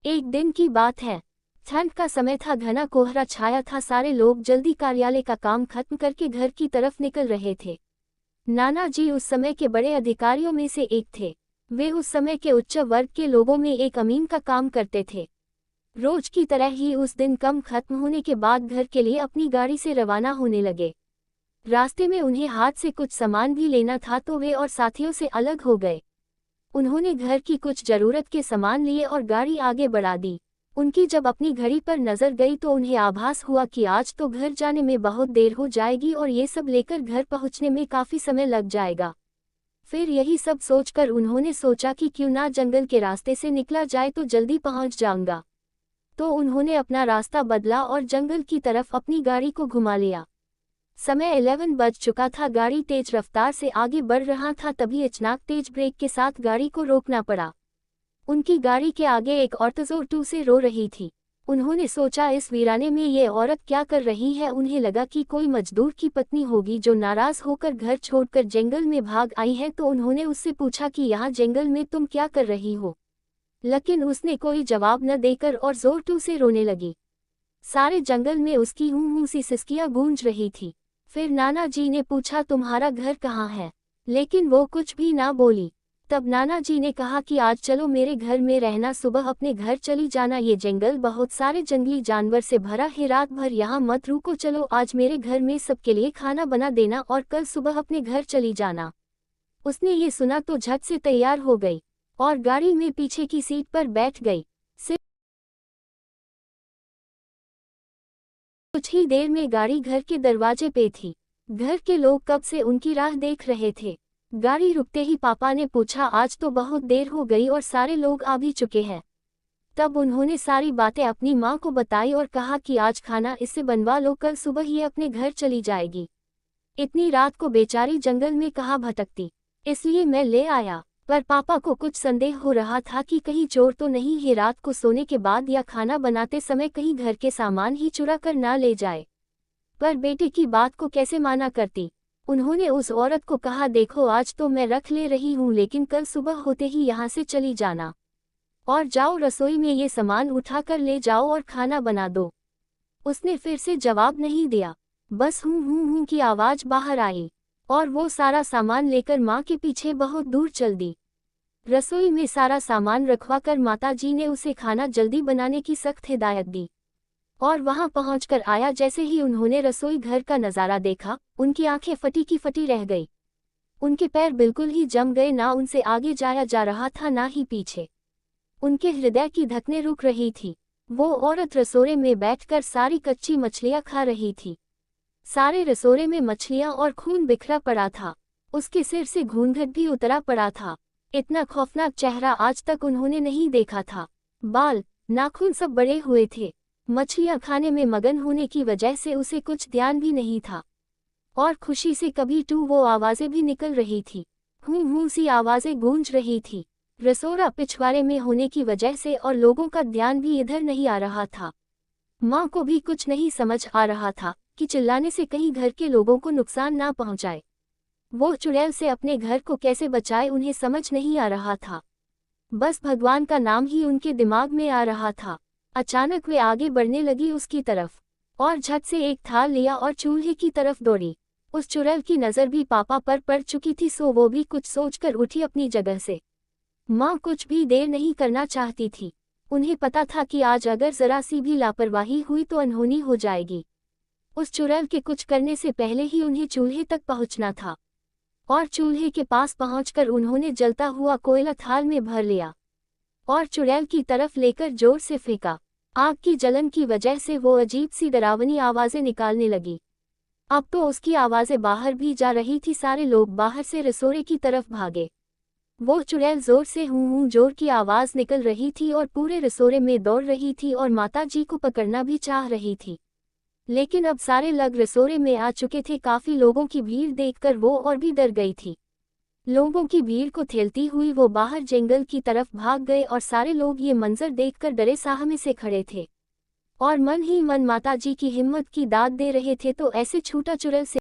एक दिन की बात है। ठंड का समय था, घना कोहरा छाया था, सारे लोग जल्दी कार्यालय का काम खत्म करके घर की तरफ निकल रहे थे। नाना जी उस समय के बड़े अधिकारियों में से एक थे। वे उस समय के उच्च वर्ग के लोगों में एक अमीन का काम करते थे। रोज की तरह ही उस दिन काम खत्म होने के बाद घर के लिए अपनी गाड़ी से रवाना होने लगे। रास्ते में उन्हें हाथ से कुछ सामान भी लेना था तो वे और साथियों से अलग हो गए। उन्होंने घर की कुछ जरूरत के सामान लिए और गाड़ी आगे बढ़ा दी। उनकी जब अपनी घड़ी पर नजर गई तो उन्हें आभास हुआ कि आज तो घर जाने में बहुत देर हो जाएगी और ये सब लेकर घर पहुंचने में काफी समय लग जाएगा। फिर यही सब सोचकर उन्होंने सोचा कि क्यों ना जंगल के रास्ते से निकला जाए तो जल्दी पहुंच जाऊंगा। तो उन्होंने अपना रास्ता बदला और जंगल की तरफ अपनी गाड़ी को घुमा लिया। समय 11 बज चुका था, गाड़ी तेज रफ्तार से आगे बढ़ रहा था, तभी अचानक तेज ब्रेक के साथ गाड़ी को रोकना पड़ा। उनकी गाड़ी के आगे एक औरत जोर से रो रही थी। उन्होंने सोचा इस वीराने में ये औरत क्या कर रही है। उन्हें लगा कि कोई मजदूर की पत्नी होगी जो नाराज होकर घर छोड़कर जंगल में भाग आई है, तो उन्होंने उससे पूछा कि यहाँ जंगल में तुम क्या कर रही हो। लेकिन उसने कोई जवाब न देकर और जोर से रोने लगी। सारे जंगल में उसकी हूँ सी सिसकियाँ गूंज रही थी। फिर नाना जी ने पूछा तुम्हारा घर कहाँ है, लेकिन वो कुछ भी ना बोली। तब नाना जी ने कहा कि आज चलो मेरे घर में रहना, सुबह अपने घर चली जाना, ये जंगल बहुत सारे जंगली जानवर से भरा है, रात भर यहाँ मत रुको, चलो आज मेरे घर में सबके लिए खाना बना देना और कल सुबह अपने घर चली जाना। उसने ये सुना तो झट से तैयार हो गई और गाड़ी में पीछे की सीट पर बैठ गई। सिर्फ कुछ ही देर में गाड़ी घर के दरवाजे पे थी। घर के लोग कब से उनकी राह देख रहे थे। गाड़ी रुकते ही पापा ने पूछा आज तो बहुत देर हो गई और सारे लोग आ भी चुके हैं। तब उन्होंने सारी बातें अपनी माँ को बताई और कहा कि आज खाना इससे बनवा लो, कल सुबह ये अपने घर चली जाएगी। इतनी रात को बेचारी जंगल में कहाँ भटकती, इसलिए मैं ले आया। पर पापा को कुछ संदेह हो रहा था कि कहीं चोर तो नहीं है, रात को सोने के बाद या खाना बनाते समय कहीं घर के सामान ही चुरा कर ना ले जाए। पर बेटे की बात को कैसे माना करती। उन्होंने उस औरत को कहा देखो आज तो मैं रख ले रही हूँ, लेकिन कल सुबह होते ही यहाँ से चली जाना और जाओ रसोई में ये सामान उठा कर ले जाओ और खाना बना दो। उसने फिर से जवाब नहीं दिया, बस हूँ की आवाज बाहर आई और वो सारा सामान लेकर माँ के पीछे बहुत दूर चल दी। रसोई में सारा सामान रखवाकर माताजी ने उसे खाना जल्दी बनाने की सख्त हिदायत दी और वहां पहुंचकर आया। जैसे ही उन्होंने रसोई घर का नज़ारा देखा, उनकी आंखें फटी की फटी रह गई। उनके पैर बिल्कुल ही जम गए, ना उनसे आगे जाया जा रहा था ना ही पीछे। उनके हृदय की धड़कनें रुक रही थी। वो औरत रसोड़े में बैठकर सारी कच्ची मछलियां खा रही थी। सारे रसोड़े में मछलियां और खून बिखरा पड़ा था। उसके सिर से घूंघट भी उतरा पड़ा था। इतना खौफनाक चेहरा आज तक उन्होंने नहीं देखा था। बाल नाखून सब बड़े हुए थे। मछलियां खाने में मगन होने की वजह से उसे कुछ ध्यान भी नहीं था और खुशी से कभी वो आवाजें भी निकल रही थी। हूँ सी आवाजें गूंज रही थी। रसोड़ा पिछवाड़े में होने की वजह से और लोगों का ध्यान भी इधर नहीं आ रहा था। माँ को भी कुछ नहीं समझ आ रहा था कि चिल्लाने से कहीं घर के लोगों को नुकसान ना पहुंचाए। वो चुड़ैल से अपने घर को कैसे बचाए उन्हें समझ नहीं आ रहा था। बस भगवान का नाम ही उनके दिमाग में आ रहा था। अचानक वे आगे बढ़ने लगी उसकी तरफ और झट से एक थाल लिया और चूल्हे की तरफ दौड़ी। उस चुड़ैल की नज़र भी पापा पर पड़ चुकी थी, सो वो भी कुछ सोचकर उठी अपनी जगह से। माँ कुछ भी देर नहीं करना चाहती थी। उन्हें पता था कि आज अगर जरा सी भी लापरवाही हुई तो अनहोनी हो जाएगी। उस चुड़ैल के कुछ करने से पहले ही उन्हें चूल्हे तक पहुंचना था और चूल्हे के पास पहुंचकर उन्होंने जलता हुआ कोयला थाल में भर लिया और चुड़ैल की तरफ लेकर जोर से फेंका। आग की जलन की वजह से वो अजीब सी डरावनी आवाजें निकालने लगी। अब तो उसकी आवाजें बाहर भी जा रही थी। सारे लोग बाहर से रसोड़े की तरफ भागे। वो चुड़ैल जोर से हूँ जोर की आवाज निकल रही थी और पूरे रसोड़े में दौड़ रही थी और माताजी को पकड़ना भी चाह रही थी। लेकिन अब सारे लोग रसोड़े में आ चुके थे। काफी लोगों की भीड़ देखकर वो और भी डर गई थी। लोगों की भीड़ को ठेलती हुई वो बाहर जंगल की तरफ भाग गए और सारे लोग ये मंजर देखकर डरे सहमे से खड़े थे और मन ही मन माताजी की हिम्मत की दाद दे रहे थे। तो ऐसे छूटा चुड़ैल से